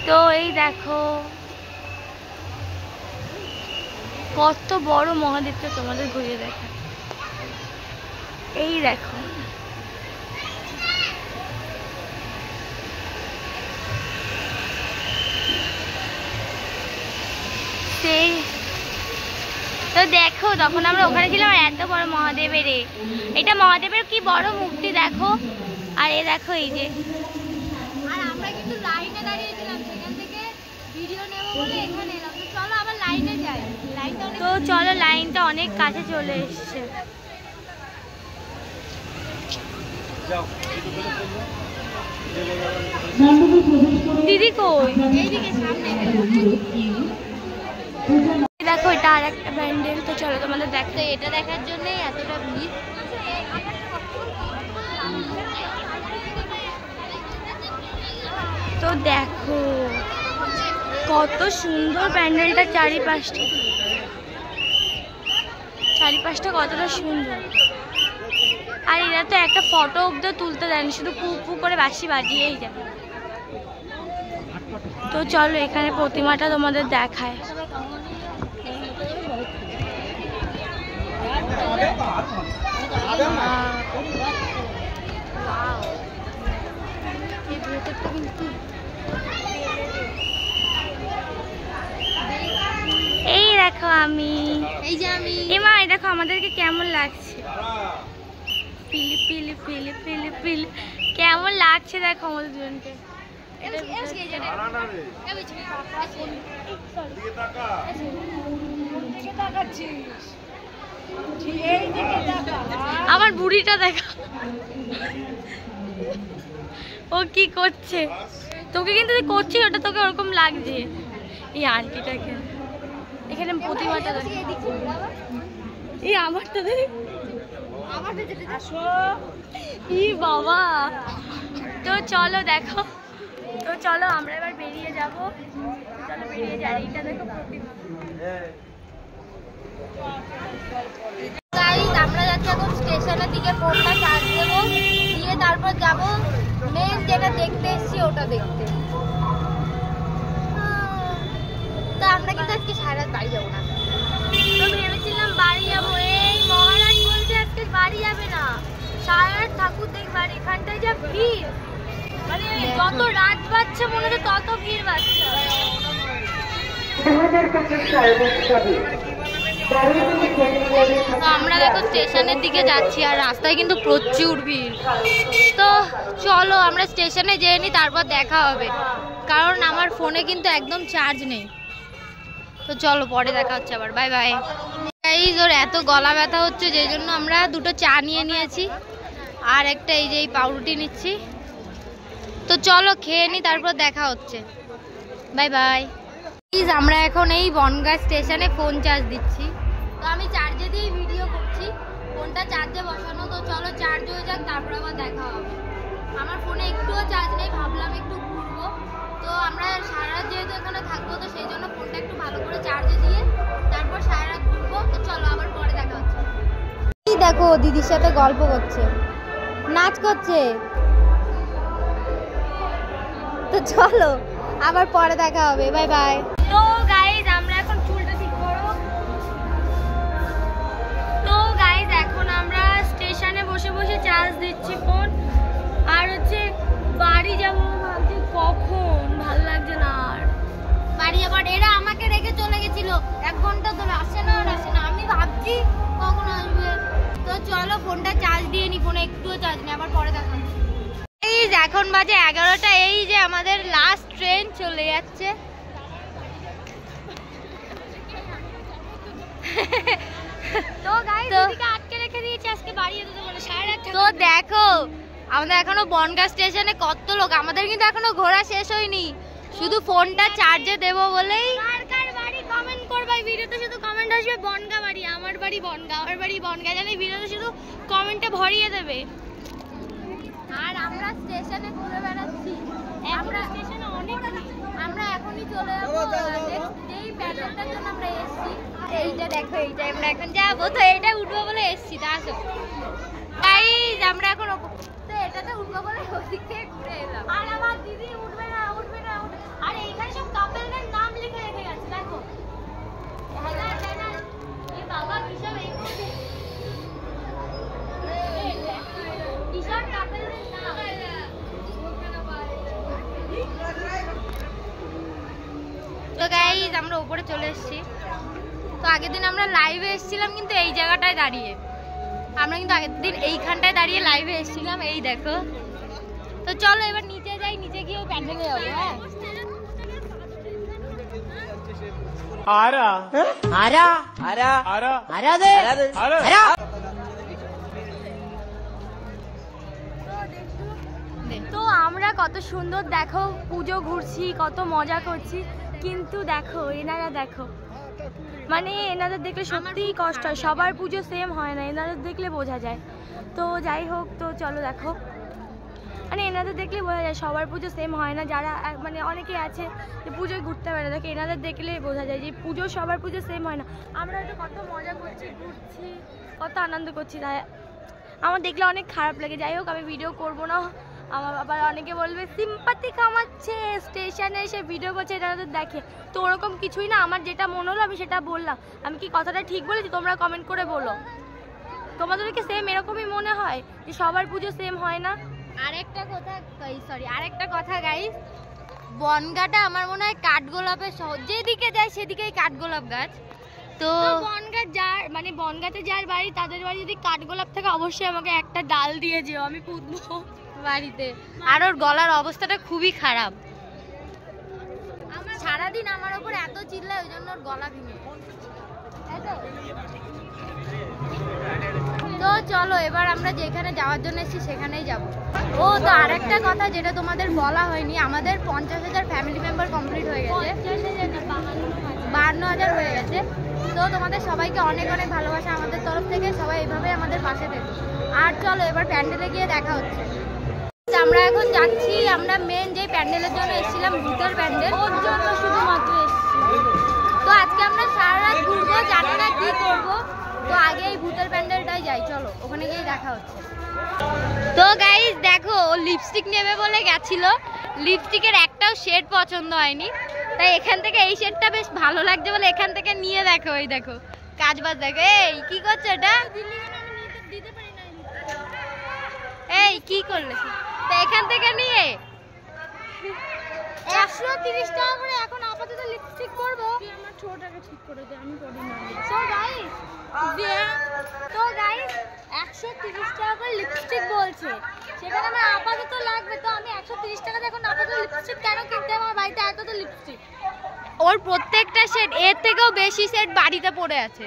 তো এই দেখো কত বড় মহাদেবটা, তোমাদের ঘুরিয়ে দেখা। এই দেখো সেই। তো দেখো তখন আমরা ওখানে ছিলাম, আর এত বড় মহাদেবের, এটা মহাদেবের কি বড় মূর্তি দেখো। আর এ দেখো এই যে, আর আমরা কিন্তু লাইনে দাঁড়িয়েছিলাম, সেখান থেকে ভিডিও নেব বলে এখানে এলাম। তো চলো আবার লাইনে যাই। তো চলো লাইনটা অনেক কাছে চলে এসছে। দিদি কই? এইদিকে সামনে দেখো, এটা আর একটা প্যান্ডেল। তো চলো তোমাদের দেখতে, এটা দেখার জন্যই এতটা ভিড়। তো দেখো কত সুন্দর প্যান্ডেলটা, চারিপাশটা কতটা সুন্দর। আর এরা তো একটা ফটো অব্দি তুলতে দেয়নি, শুধু পু পু করে বাঁশি বাজিয়েই যায়। তো চলো এখানে প্রতিমাটা তোমাদের দেখায়। এই দেখো আমি, এই যে আমি, এমা এই দেখো আমাদেরকে কেমন লাগছে, পিলি পিলি পিলি পিলি পিলি কেমন লাগছে দেখো আমাদের দুজনকে। আমার বুড়িটা দেখা, ও কি করছে, তোকে কিন্তু করছি ওটা, তোকে ওরকম লাগছে। এই আন্টিটাকে এখানে প্রতিমাটা এই আমারটা দেখ, ই বাবা। তো চলো দেখো, তো চলো আমরা এবার বেরিয়ে যাব। চলো বেরিয়ে যাই। এইটা দেখো প্রতিমা। গাইস আমরা যাচ্ছি এখন স্টেশনের দিকে, ফোনটা চার্জ দেবো, দিয়ে তারপর যাব মেন যেটা দেখতে এসেছি ওটা দেখতে। তো আমরা কিন্তু আজকে সারা রাত বাড়ি যাবো না, তো ভেবেছিলাম বাড়ি যাবো। এই মহারাজ বলছে আজকে বাড়ি যাবে না, সারা রাত ঠাকুর দেখবার। এখানটায় যা ভিড়, মানে যত রাত বাড়ছে মনে হচ্ছে তত ভিড় বাড়ছে। আমরা দেখো স্টেশনের দিকে যাচ্ছি, আর রাস্তায় কিন্তু প্রচুর ভিড়। তো চলো আমরা স্টেশনে যেয়ে নিই, তারপর দেখা হবে, কারণ আমার ফোনে কিন্তু একদম চার্জ নেই। তো চলো পরে দেখা হচ্ছে আবার, বাই বাই। এই ওর এত গলা ব্যথা হচ্ছে, যেই জন্য আমরা দুটো চা নিয়ে নিয়েছি, আর একটা এই যে এই পাউরুটি নিচ্ছি। তো চলো খেয়ে নিই, তারপর দেখা হচ্ছে, বাই বাই। প্লিজ আমরা এখন এই বনগাঁ স্টেশনে ফোন চার্জ দিচ্ছি। তো আমি চার্জে দিয়েই ভিডিও করছি, ফোনটা চার্জে বসানো। তো চলো চার্জ হয়ে যাক, তারপর আবার দেখা হবে। আমার ফোনে একটুও চার্জ নেই, ভাবলাম একটু ঘুরবো। তো আমরা সারা রাত যেহেতু এখানে থাকবো, তো সেই জন্য ফোনটা একটু ভালো করে চার্জে দিয়ে তারপর সারা রাত ঘুরবো। তো চলো আবার পরে দেখা হচ্ছে। এই দেখো দিদির সাথে গল্প করছে, নাচ করছে। তো চলো আবার পরে দেখা হবে, বাই বাই। তো গাইজ আমরা এখন চুলটা ঠিক করো। তো গাইজ এখন আমরা স্টেশনে বসে বসে চার্জ দিচ্ছি ফোন, আর হচ্ছে বাড়ি যাবো ভাবছি কখন, ভাল লাগছে না আর বাড়ি যাবার। এরা আমাকে রেখে চলে গেছিল 1 ঘন্টা ধরে, আসে না আর আসে না। আমি ভাবছি কখন আসবে। তো চলো ফোনটা চার্জ দিয়ে নি, ফোনে একটুও চার্জ নেই, আবার পরে দেখা। এই এখন বাজে 11টা, এই যে আমাদের লাস্ট ট্রেন চলে যাচ্ছে। তো গাইস দিদিকে আটকে রেখে দিয়েছি, আজকে বাড়ি যেতে দেবো না, 8:30। তো দেখো আমাদের এখনো বনগাঁ স্টেশনে কত লোক, আমাদের কিন্তু এখনো ঘোরা শেষ হয়নি, শুধু ফোনটা চার্জে দেবো বলেই। কার কার বাড়ি কমেন্ট করবে, ভিডিওতে শুধু কমেন্ট আসবে বনগাঁ বাড়ি, আমার বাড়ি বনগাঁ, আমার বাড়ি বনগাঁ, জানি ভিডিওতে শুধু কমেন্টে ভরিয়ে দেবে। আর আমরা স্টেশনে ঘুরে বেড়াচ্ছি, আমরা স্টেশনে অনেক, আমরা এখনই চলে যাবো যেই প্যান্ডেলটার জন্য আমরা এসেছি। এইটা দেখো, এইটা আমরা এখন যাবো, তো এইটা উঠবো বলে এসেছি। তা আসো গাইস, আমরা এখন তো এটাতে উঠবো বলে ওদিক থেকে ঘুরে এলাম। আর আমার দিদি উঠবে না, উঠবে না। আর এইখানে সব কাপেলদের নাম লিখে রেখে গেছে, দেখো। এই বাবা কিসব এই কিসব কাপেলদের নাম। তো গাইস আমরা উপরে চলে এসেছি। তো আগের দিন আমরা লাইভে এসেছিলাম কিন্তু এই জায়গাটায় দাঁড়িয়ে, আমরা কিন্তু আগের দিন এইখানটায় দাঁড়িয়ে লাইভে এসেছিলাম, এই দেখো। তো চলো এবার নিচে যাই, নিচে গিয়ে প্যান্ডেলে যাবো। হ্যাঁ তো আমরা কত সুন্দর দেখো পুজো ঘুরছি, কত মজা করছি, কিন্তু দেখো এনারা দেখো, মানে এনাদের দেখলে সত্যিই কষ্ট হয়, সবার পুজো সেম হয় না, এনাদের দেখলে বোঝা যায়। তো যাই হোক, তো চলো দেখো, মানে এনাদের দেখলে বোঝা যায় সবার পুজো সেম হয় না, যারা মানে অনেকে আছে যে পুজোয় ঘুরতে পারে, দেখে এনাদের দেখলে বোঝা যায় যে পুজো সবার পুজো সেম হয় না। আমরা হয়তো কত মজা করছি, ঘুরছি, কত আনন্দ করছি, তাই আমার দেখলে অনেক খারাপ লাগে। যাই হোক আমি ভিডিও করবো না, আমার আবার অনেকে বলবে সিম্পাথি কামাচ্ছে, স্টেশনে এসে ভিডিও করছে এনাদের দেখে, তো ওরকম কিছুই না, আমার যেটা মনে হলো আমি সেটা বললাম। আমি কি কথাটা ঠিক বলেছি তোমরা কমেন্ট করে বলো, তোমাদেরকে সেম এরকমই মনে হয় যে সবার পুজো সেম হয় না? আরেকটা কথা গাইস, বনগাঁটা আমার মনে হয় কাঠগোলাপের শহর, যেদিকে যায় সেদিকেই কাঠগোলাপ গাছ। তো বনগাঁ যার মানে বনগাঁতে যার বাড়ি, তাদের বাড়ি যদি কাঠগোলাপ থাকে অবশ্যই আমাকে একটা ডাল দিয়ে যেও, আমি পুঁতবো বাড়িতে। আর ওর গলার অবস্থাটা খুবই খারাপ, সারাদিন আমার ওপর এত চিল্লায়, ওই জন্য ওর গলা ভেঙে। তো চলো এবার আমরা যেখানে যাওয়ার জন্য এসেছি সেখানেই যাব। ও তো আরেকটা কথা যেটা তোমাদের বলা হয়নি, আমাদের 50,000 ফ্যামিলি মেম্বার কমপ্লিট হয়ে গেছে, 52,000 হয়ে গেছে। তো তোমাদের সবাইকে অনেক অনেক ভালোবাসা আমাদের তরফ থেকে, সবাই এইভাবে আমাদের পাশে থেকো। আর চলো এবার প্যান্ডেলে গিয়ে দেখা হচ্ছে। আমরা এখন যাচ্ছি, আমরা মেন যে প্যান্ডেলের জন্য এসেছিলাম, ভূতের প্যান্ডেল, ওর জন্য শুধুমাত্র এসেছি। তো আজকে আমরা সারা রাত ঘুরবো, জানি না কি করবো, তো আগে এই ভূতের প্যান্ডেলটাই যাই, চলো ওখানে গিয়ে দেখা হচ্ছে। তো গাইস দেখো, ও লিপস্টিক নেবে বলে গেছিল, লিপস্টিকের একটাও শেড পছন্দ হয়নি, তাই এখান থেকে এই শেডটা বেশ ভালো লাগছে বলে এখান থেকে নিয়ে দেখো, এই দেখো কাজ বাজ দেখো। এই কি করছো এটা, এই কি করলে, তো এখান থেকে নিয়ে 130 টাকা করে এখন আপাতত লিপস্টিক করবো। আমার ছোটটাকে ঠিক করে দে, আমি পরি না। তো গাইস 130 টাকা করে লিপস্টিক বলছে, সেখানে আমার আপাতত লাগবে, তো আমি 130 টাকা দিয়ে এখন আপাতত লিপস্টিক কেন কিনতে, আমার বাড়িতে এত তো লিপস্টিক, ওর প্রত্যেকটা সেট এর থেকেও বেশি সেট বাড়িতে পড়ে আছে,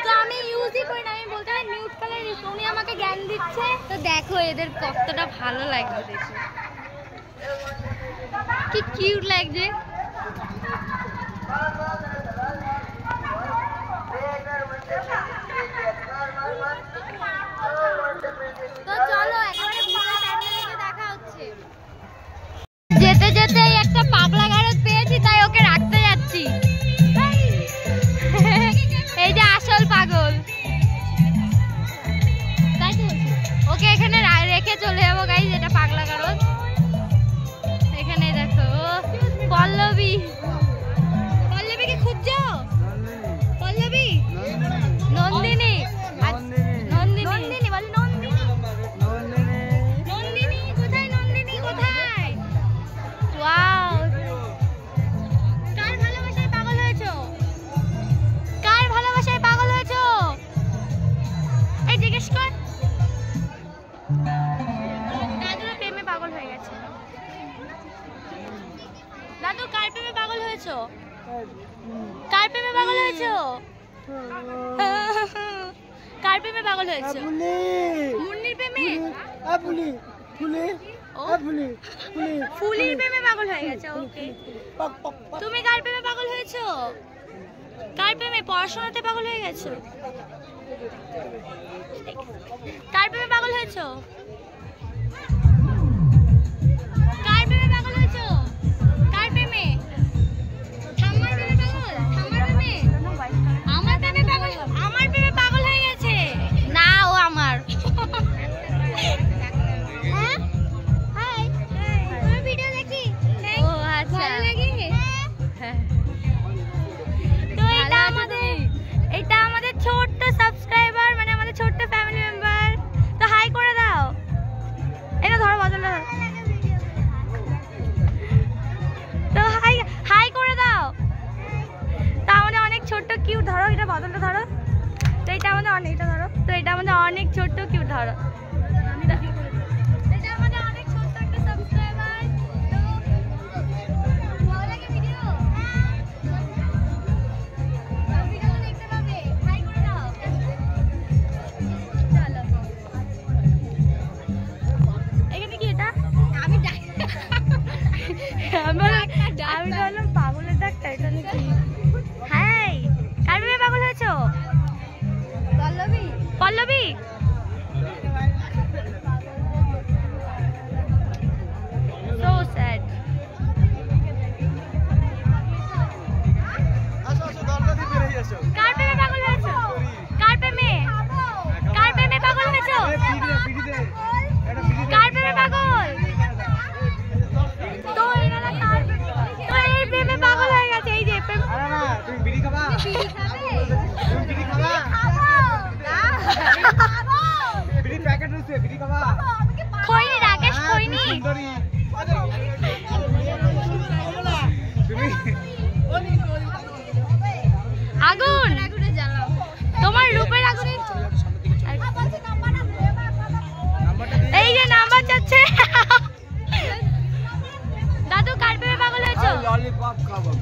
তো আমি ইউজই করি না। আমি বলতে পারি নিউড কালার, উনি আমাকে জ্ঞান দিচ্ছে। তো দেখো এদের কতটা ভালো লাগবে, দেখো কি কিউট লাগছে। তো চলো একেবারে প্যান্ডেলে গিয়ে দেখা হচ্ছে। যেতে যেতে একটা পাগলা গারদ পেয়েছি, তাই ওকে রাখতে যাচ্ছি। এই যে আসল পাগল, তাই তো ওকে এখানে রেখে চলে যাবো গাইস, এটা পাগলা গারদ। এখানে দেখো পল্লবী, পল্লবীকে খুঁজছো? পল্লবী, নন্দিনী, নন্দিনী বলি, নন্দিনী দাদু কার প্রেমে পাগল হয়েছো? কার প্রেমে পাগল হয়েছো? কার প্রেমে পাগল হয়েছো? মুন্নির প্রেমে? ফুলির প্রেমে পাগল হয়ে গেছে। ওকে, তুমি কার প্রেমে পাগল হয়েছো? কার প্রেমে? পড়াশোনাতে পাগল হয়ে গেছো? কার প্রেমে পাগল হয়েছো? কার প্রেমে পাগল হয়েছো? কার প্রেমে? ঠাম্মার প্রেমে পাগল? ঠাম্মার প্রেমে? আমার প্রেমে পাগল? আমার প্রেমে পাগল হয়ে গেছে। না, ও আমার। হ্যাঁ, হাই, তোমার ভিডিও দেখি। ও আচ্ছা, ভালো লাগে। হ্যাঁ, তো এটা আমাদের ছোট্ট সাবস্ক্রাইবার, মানে আমাদের ছোট্ট ফ্যামিলি মেম্বার। তো হাই করে দাও। এটা ধরো, বদলটা ধরো। তো হাই করে দাও। তো আমাদের অনেক ছোট্ট কিউট, ধরো এটা বদলটা ধরো। তো এটা আমাদের অনেকটা ধরো। তো এটা আমাদের অনেক ছোট্ট কিউট, ধরো। এটা আমাদের অনেক ছোট্ট একটা সাবস্ক্রাইবার। তো ভালো লাগে ভিডিও? ভিডিও দেখতে পাবে, হাই করে দাও। চলো, এখানে কি এটা? আমি বললাম পাগলের ডাক্তার, এটা নাকি? হাই, কার প্রেমে পাগল হয়েছো? পল্লবী। Pallavi, so sad. কার প্রেমে পাগল হয়েছো? কার প্রেমে? কার প্রেমে পাগল হয়েছো? কার প্রেমে পাগল? তো এনারা কার তো এই প্রেমে পাগল হয়ে গেছে। এই যে প্রেম। তুমি বিড়ি খাবা? বিড়ি খাবে? তুমি বিড়ি খাবা? খাবো না, বিড়ি প্যাকেট আছে, বিড়ি খাবা? খইনি, রাকেশ খইনি। আগুন, তোমার রূপের আগুনে। এই যে নাম্বার যাচ্ছে। দাদু কার প্রেমে পাগল হয়েছো? ললিপপ খাবো।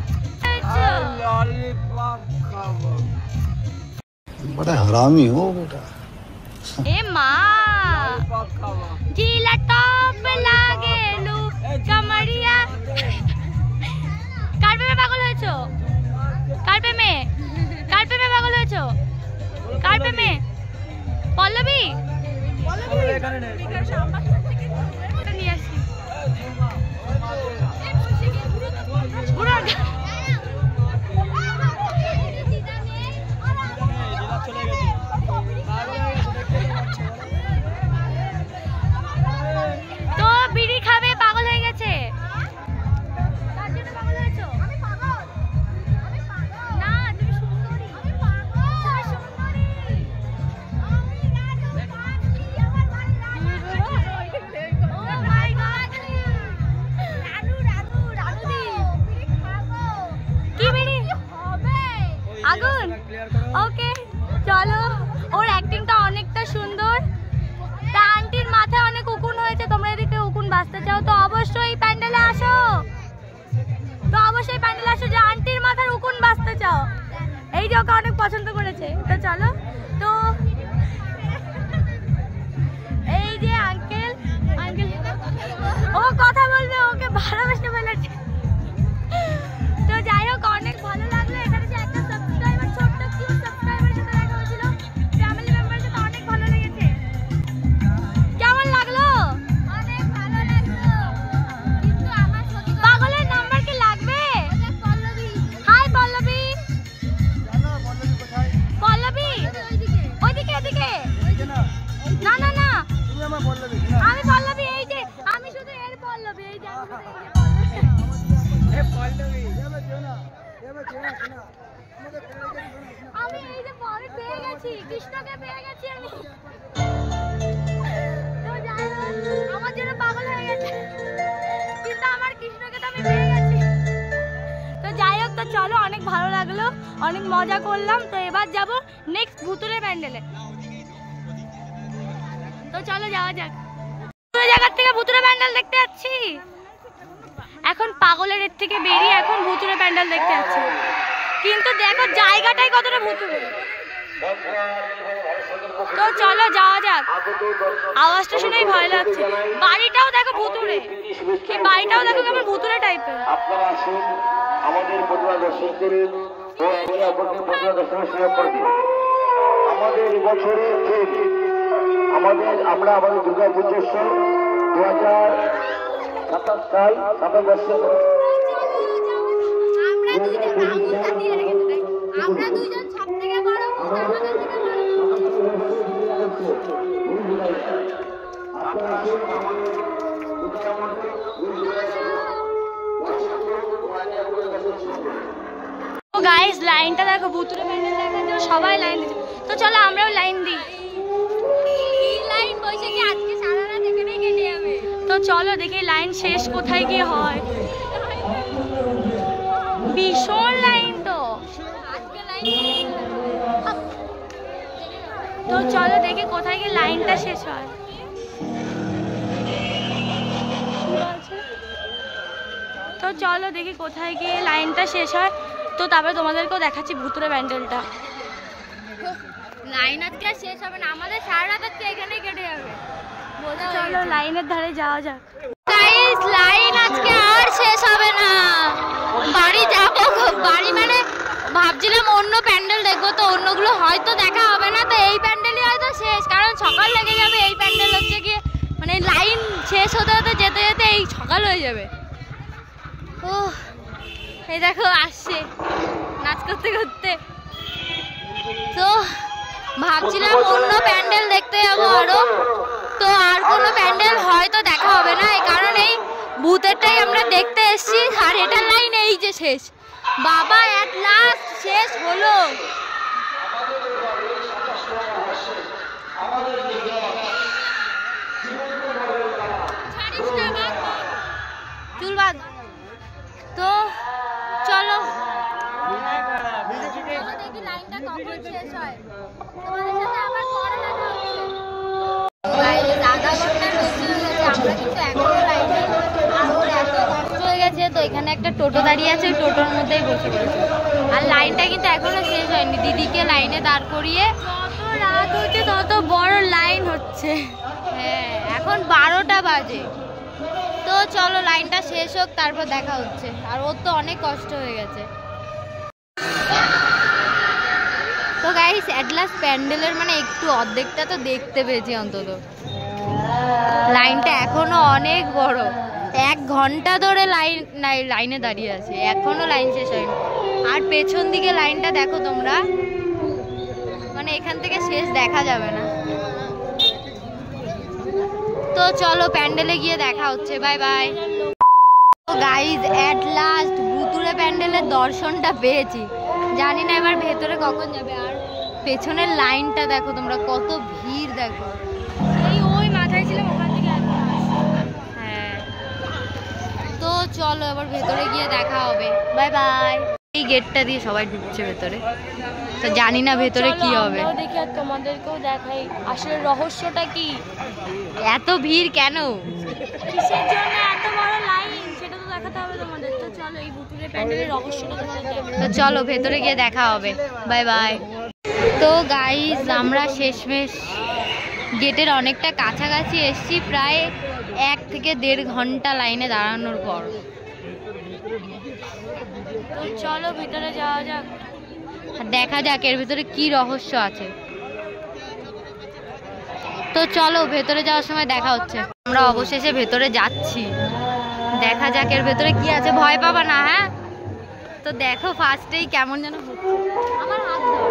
ললিপপ খাবো। बड़ा हरामी हो बेटा। ए माँ, जिला टॉप लागे लू कमरिया। কার প্রেমে পাগল হয়েছো? কার প্রেমে? কার প্রেমে পাগল হয়েছো? কার প্রেমে? পল্লবী। নিয়ে আসি। তো বিড়ি খাবে, পাগল হয়ে গেছে। কার জন্য পাগল হয়েছো? আমি পাগল। আমি পাগল না, তুমি সুন্দরী। আমি পাগল। তুমি সুন্দরী। আমি রাজু পাখি, আমার ভালো লাগে। ও মাই গড, রানুদি বিড়ি খাবো। কি বিড়ি হবে? আগুন। ওকে, চলো। ওর অ্যাক্টিংটা অনেকটা সুন্দর। তা আন্টির মাথায় অনেক উকুন হয়েছে, তোমরা এদিকে উকুন বাঁচতে চাও তো অবশ্যই প্যান্ডেলে আসো। তো অবশ্যই প্যান্ডেলে আসো যে আন্টির মাথার উকুন বাঁচতে চাও। এই যে ওকে অনেক পছন্দ করেছে। তো চলো। তো এই যে আঙ্কেল ও কথা বলবে, ওকে ভালোবেসে ফেলেছে। তো যাই হোক, অনেক ভালো লাগলো। এখানে যে একটা সাবস্ক্রাইবার, ছোট্ট কিউট সাবস্ক্রাইবার সাথে দেখা হয়েছিল, ফ্যামিলি মেম্বারের সাথে অনেক ভালো লেগেছে। কেমন লাগলো? অনেক ভালো লাগলো। কিন্তু আমার পাগলের নাম্বার কি লাগবে? পল্লবী। হাই পল্লবী। পল্লবী ওইদিকে, এদিকে। না না না, আমি পল্লবী। এই যে আমি শুধু এর পল্লবী। এই যে আমি এই যে পরে পেয়ে গেছি, কৃষ্ণকে পেয়ে গেছি আমি। তো যাই হোক, আমার জন্য পাগল হয়ে গেছে, কিন্তু আমার কৃষ্ণকে তো আমি পেয়ে গেছি। তো যাই হোক, তো চলো, অনেক ভালো লাগলো, অনেক মজা করলাম। তো এবার যাব নেক্সট ভুতুরে প্যান্ডেলে। তো চলো যাওয়া যাক। জায়গা থেকে ভুতুরে প্যান্ডেল দেখতে যাচ্ছি। এখন পাগল ছাগলের এর থেকে বেরিয়ে এখন ভুতুরে প্যান্ডেল দেখতে যাচ্ছি। কিন্তু দেখো জায়গাটাই কতটা ভুতুরে। তো চলো যাওয়া যাক। আওয়াজটা শুনেই ভয় লাগছে। বাড়িটাও দেখো ভুতুরে, এই বাড়িটাও দেখো কেমন ভুতুরে টাইপের। আপনারা আসুন আমাদের প্রতিমা দর্শন করুন ও প্রতিমা দর্শনের সুযোগ করে দিন। আমাদের বছরে আমরা আমাদের দুর্গা পুজোৎসব 2027 সাল 7 বছর আমরা দুইজন সবথেকে বড় গাইস, লাইনটা দেখো, ভুতুরে প্যান্ডেল দেখার জন্য সবাই লাইন দিচ্ছে। তো চলো আমরাও লাইন দিই। লাইন বসে কি আজকে সারা রাত এখানেই কেটে যাবে। তো চলো দেখি লাইন শেষ কোথায় গিয়ে হয়। ভীষণ লাইন তো আজকে লাইন। তো চলো দেখি কোথায় গিয়ে লাইনটা শেষ হয়। তো চলো দেখি কোথায় গিয়ে লাইনটা শেষ হয়। তো তারপরে তোমাদেরকেও দেখাচ্ছি ভুতুরে প্যান্ডেলটা। লাইন আজকে শেষ হবে না, আমাদের সারা রাত আজকে এখানেই কেটে যাবে। চলো লাইনের ধারে যাওয়া যাক। গাইস, লাইন আজকে আর শেষ হবে না। বাড়ি যাবো, বাড়ি মানে ভাবছিলাম অন্য প্যান্ডেল দেখবো, তো অন্যগুলো হয়তো দেখা হবে না। তো এই প্যান্ডেলই হয়তো শেষ, কারণ সকাল লেগে যাবে। এই প্যান্ডেল হচ্ছে গিয়ে মানে লাইন শেষ হতে হতে যেতে যেতে এই সকাল হয়ে যাবে। ও এই দেখো আসছে নাচ করতে করতে। তো ভাবছিলাম অন্য প্যান্ডেল দেখতে যাবো আরো, তো আর কোনো প্যান্ডেল হয়তো দেখা হবে না, এই কারণ এই ভূতেরটাই আমরা দেখতে এসেছি। আর এটার লাইন এই যে শেষ। বাবা এট লাস্ট শেষ হলো। চুল বাঁধ। তো চলো দেখি লাইনটা কখন শেষ হয়। তোমাদের সাথে আবার পরে দেখা হচ্ছে। আধা ঘন্টার বেশি হয়ে গেছে, আমরা কিন্তু এখনো লাইনে এত কষ্ট হয়ে গেছে। তো এখানে একটা টোটো দাঁড়িয়ে আছে, ওই টোটোর মধ্যেই বসে পড়েছে। আর লাইনটা কিন্তু এখনো শেষ হয়নি। দিদিকে লাইনে দাঁড় করিয়ে যত রাত হচ্ছে তত বড় লাইন হচ্ছে। হ্যাঁ, এখন 12টা বাজে। তো চলো লাইনটা শেষ হোক, তারপর দেখা হচ্ছে। আর ওর তো অনেক কষ্ট হয়ে গেছে। তো গাইস, এট লাস্ট প্যান্ডেলের মানে একটু অর্ধেকটা তো দেখতে পেয়েছি অন্তত। লাইনটা এখনো অনেক বড়, 1 ঘন্টা ধরে লাইনে দাঁড়িয়ে আছে, এখনো লাইন শেষ হয়নি। আর পেছন দিকে লাইনটা দেখো তোমরা, মানে এখান থেকে শেষ দেখা যাবে না। তো চলো প্যান্ডেলে গিয়ে দেখা হচ্ছে। Bye bye. Guys, at last ভুতুরে প্যান্ডেলের দর্শনটা পেয়েছি। জানি না এবার ভেতরে কখন যাবে। আর পেছনের লাইনটা দেখো তোমরা, কত ভিড় দেখো। ওই মাথায় ছিলাম ওখান থেকে। হ্যাঁ, তো চলো এবার ভেতরে গিয়ে দেখা হবে। Bye bye. এই গেটটা দিয়ে সবাই ঢুকছে ভেতরে, তো জানি না ভেতরে কি হবে। দেখি আর তোমাদেরকেও দেখাই আসলে রহস্যটা কি, এত ভিড় কেন, কিসের জন্য এত বড় লাইন, সেটা তো দেখাতে হবে তোমাদের। তো চলো এই ভুতুরে প্যান্ডেলের রহস্যটা তোমাদের দেখাই। তো চলো ভেতরে গিয়ে দেখা হবে। Bye bye. তো গাইজ, আমরা শেষমেশ গেটের অনেকটা কাছাকাছি এসছি, প্রায় 1 থেকে 1.5 ঘন্টা লাইনে দাঁড়ানোর পর। তো চলো ভিতরে যাওয়া যাক, দেখা যাক এর ভিতরে কি রহস্য আছে। তো চলো ভেতরে যাওয়ার সময় দেখা হচ্ছে। আমরা অবশেষে ভেতরে যাচ্ছি, দেখা যাক এর ভেতরে কি আছে। ভয় পাবা না, হ্যাঁ? তো দেখো ফার্স্টেই কেমন যেন হচ্ছে। আমার হাত ধর।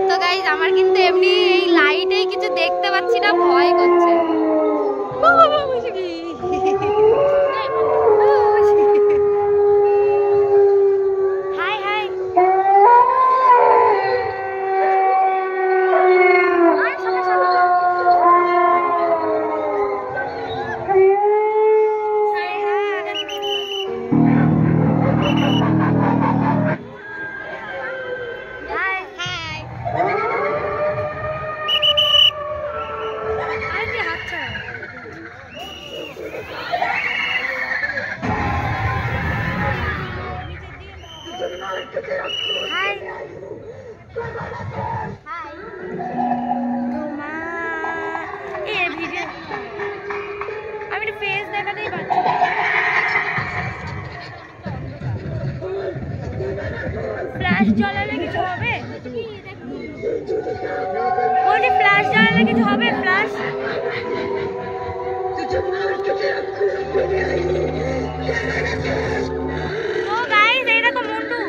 তো গাইস, আমার কিন্তু এমনি এই লাইটেই কিছু দেখতে পাচ্ছি না, ভয় করছে। High high. High high video আমি একটু ফেস দেখাতেই পারছি ফ্ল্যাশ জ্বালালে কিছু হবে বলছি ফ্ল্যাশ জ্বালালে কিছু হবে ফ্ল্যাশ ও গাইস এই দেখো মুন্ডু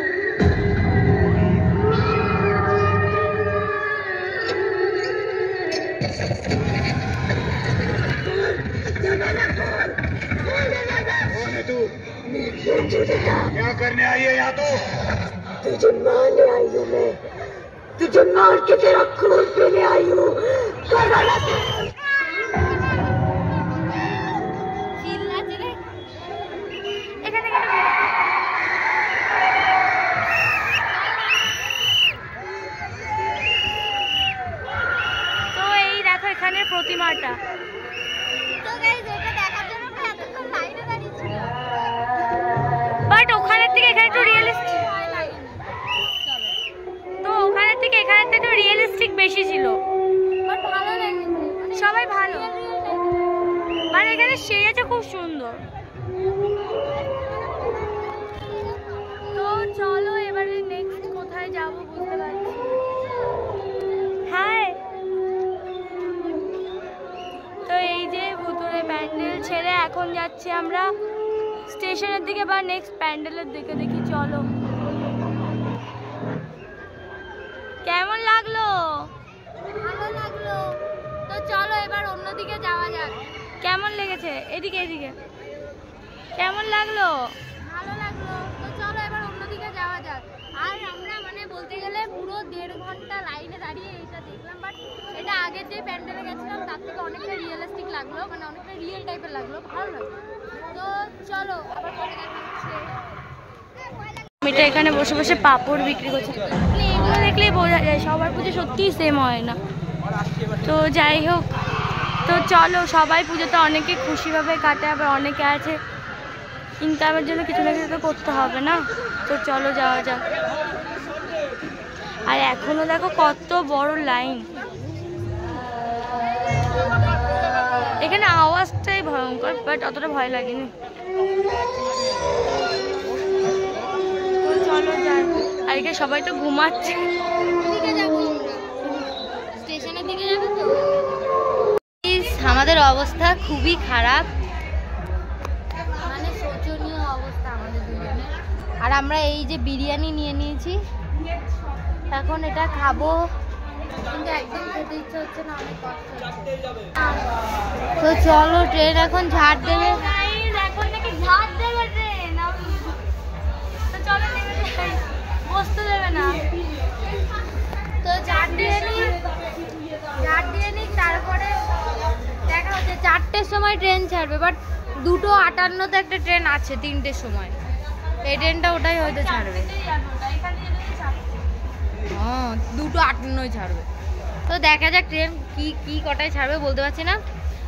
क्या करने आई है यहाँ तो? तुझे मारने आई हूँ मैं, तुझे मार के तेरा खून पीने आई हूँ। তো এই দেখো এখানে প্রতিমাটা বাট ওখানের থেকে এখানে একটু রিয়েলিস্টিক তো ওখানের থেকে এখানে একটু রিয়েলিস্টিক বেশি ছিল সবাই ভালো মানে এখানে সেজেছে খুব সুন্দর তো চলো এবারে নেক্সট কোথায় যাব বুঝতে পারছি হাই তো এই যে ভুতুরে প্যান্ডেল ছেড়ে এখন যাচ্ছি আমরা স্টেশনের দিকে বা নেক্সট প্যান্ডেলের দিকে দেখি চলো কেমন লাগলো ভালো লাগলো তো চলো এবার অন্যদিকে যাওয়া যাক কেমন লেগেছে এদিকে এদিকে কেমন লাগলো ভালো লাগলো তো চলো এবার অন্যদিকে যাওয়া যাক আর আমরা মানে বলতে গেলে পুরো 1.5 ঘন্টা লাইনে দাঁড়িয়ে এটা দেখলাম বাট এটা আগের যে প্যান্ডেলে গেছিলাম তার থেকে অনেকটা রিয়েলিস্টিক লাগলো মানে অনেকটা রিয়েল টাইপের লাগলো ভালো লাগলো তো চলো আবার পরে দেখা হচ্ছে এটা এখানে বসে বসে পাপড় বিক্রি করছে এগুলো দেখলেই বোঝা যায় সবার পুজো সত্যিই সেম হয় না তো যাই হোক তো চলো সবাই পুজোতে অনেকে খুশিভাবে কাটে আবার অনেকে আছে ইনকামের জন্য কিছু না কিছু তো করতে হবে না তো চলো যাওয়া যাক আর এখনো দেখো কত বড় লাইন এখানে আওয়াজটাই ভয়ঙ্কর বাট অতটা ভয় লাগেনি চলো যাই আর এখানে সবাই তো ঘুমাচ্ছে স্টেশনের দিকে যাবে তো আমাদের অবস্থা খুবই খারাপ মানে শোচনীয় অবস্থা আমাদের দুজনের আর আমরা এই যে বিরিয়ানি নিয়ে নিয়েছি এখন এটা খাবো কিন্তু একদম খেতে ইচ্ছে হচ্ছে না অনেক কষ্ট হচ্ছে তো চলো ট্রেন এখন ঝাড় দেবে এখন নাকি ঝাড় দেবে ট্রেন তো চলো বসতে দেবে না তো ঝাড় দিয়ে নি তারপরে দেখা হচ্ছে 4টের সময় ট্রেন ছাড়বে বাট 2:58-তে একটা ট্রেন আছে 3টের সময় এই ট্রেনটা ওটাই হয়তো ছাড়বে হ্যাঁ 2:58 ছাড়বে তো দেখা যাক ট্রেন কি কটায় ছাড়বে বলতে পারছি না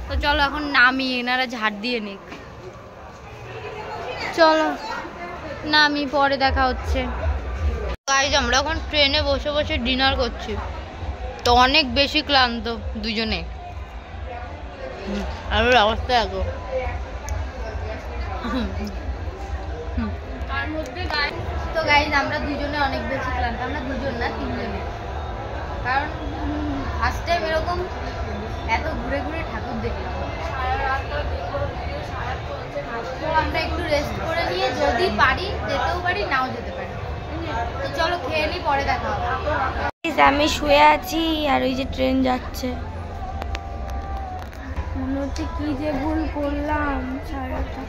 তো চলো এখন নামি এনারা ঝাড় দিয়ে নিক চলো নামি পরে দেখা হচ্ছে গাইজ আমরা এখন ট্রেনে বসে বসে ডিনার করছি তো অনেক বেশি ক্লান্ত দুজনে আর ওর অবস্থা দেখো তো গাইজ আমরা দুজনে অনেক বেশি ক্লান্ত আমরা দুজন না তিনজনে কারণ ফার্স্ট টাইম এরকম এত ঘুরে ঘুরে ঠাকুর দেখলাম তো আমরা একটু রেস্ট করে নিয়ে যদি পারি যেতেও পারি নাও যেতে পারি তো চলো খেয়ে নিই পরে দেখা হবে আমি শুয়ে আছি আর ওই যে ট্রেন যাচ্ছে মনে হচ্ছে কি যে ভুল করলাম সাড়ে 8টা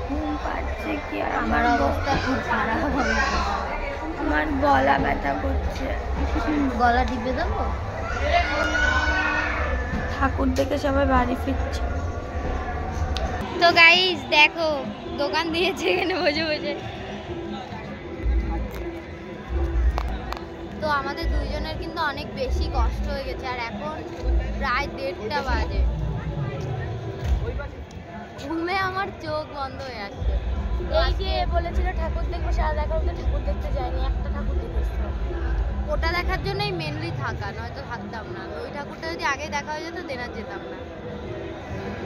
ঘুম পাচ্ছে কি আর আমার অবস্থা খুব খারাপ আমার গলা ব্যথা করছে গলা টিপে দেবো ঠাকুর দেখে সবাই বাড়ি ফিরছে তো গাইস দেখো দোকান দিয়েছে এখানে বসে বসে তো আমাদের দুইজনের কিন্তু অনেক বেশি কষ্ট হয়ে গেছে আর এখন প্রায় 1:30টা বাজে ঘুমে আমার চোখ বন্ধ হয়ে আসছে এই যে বলেছিল ঠাকুর দেখবো, সারা 11টা ঠাকুর দেখতে যায়নি, একটা ঠাকুর দেখে এসেছিল। ওটা দেখার জন্যই মেনলি থাকা, নয়তো থাকতাম না। ওই ঠাকুরটা যদি আগে দেখা হয়ে যেত দেন আর যেতাম না।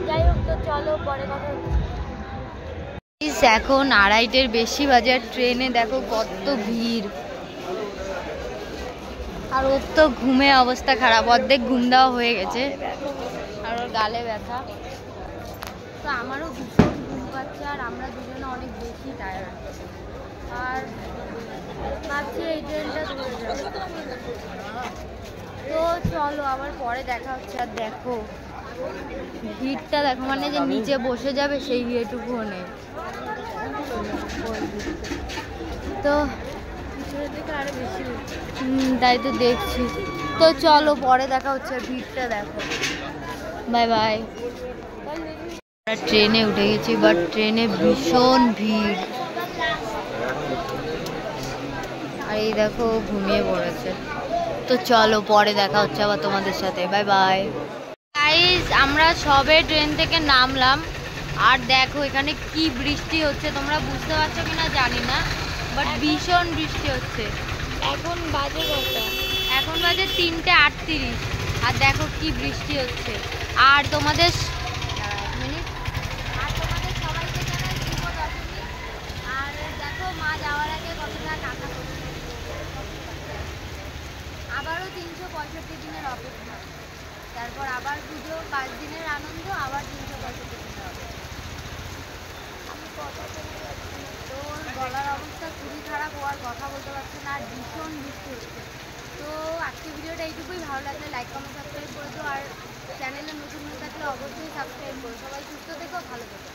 যাই হোক, তো চলো পরে কথা হচ্ছে। এখন 2:30-এর বেশি বাজে আর ট্রেনে দেখো কত ভিড়। আর ওর তো ঘুমে অবস্থা খারাপ, অর্ধেক ঘুম দেওয়া হয়ে গেছে আর ওর গালে ব্যথা। তো আমারও ভীষণ ঘুম পাচ্ছে আর আমরা দুজনে অনেক বেশি টায়ার্ড। আর ভাবছি এই ট্রেনটা ধরে যাবো। তো চলো আবার পরে দেখা হচ্ছে। আর দেখো ভিড়টা দেখো, মানে যে নিচে বসে যাবে সেই ইয়েটুকুও নেই। তো আরো বেশি তাই তো দেখছি। তো চলো পরে দেখা হচ্ছে। ভিড়টা দেখো। Bye bye. আমরা ট্রেনে উঠে গেছি, বাট ট্রেনে ভীষণ ভিড়। আর এই দেখো ঘুমিয়ে পড়েছে। তো চলো পরে দেখা হচ্ছে আবার তোমাদের সাথে। বাই বাই গাইস, আমরা সবে ট্রেন থেকে নামলাম আর দেখো এখানে কি বৃষ্টি হচ্ছে। তোমরা বুঝতে পারছো কিনা জানি না, বাট ভীষণ বৃষ্টি হচ্ছে। এখন বাজে কত? এখন বাজে 3:38 আর দেখো কি বৃষ্টি হচ্ছে। আর তোমাদের সবাইকে জানাই শুভ দশমী। আর দেখো মা যাওয়ার আগে কতটা কাকা করছে। আবারও 365 দিনের অপেক্ষা, তারপর আবার পুজো, 5 দিনের আনন্দ, আবার 365 দিনের অপেক্ষা। তোর গলার অবস্থা খুবই খারাপ, হওয়ার কথা বলতে পারছে না আর ভীষণ বৃষ্টি হচ্ছে। তো আজকে ভিডিওটা এইটুকুই। ভালো লাগলে লাইক কমেন্ট সাবস্ক্রাইব করে দিও। আর চ্যানেলে নতুন হয়ে থাকলে অবশ্যই সাবস্ক্রাইব করো। সবাই সুস্থ থেকো, ভালো থেকো।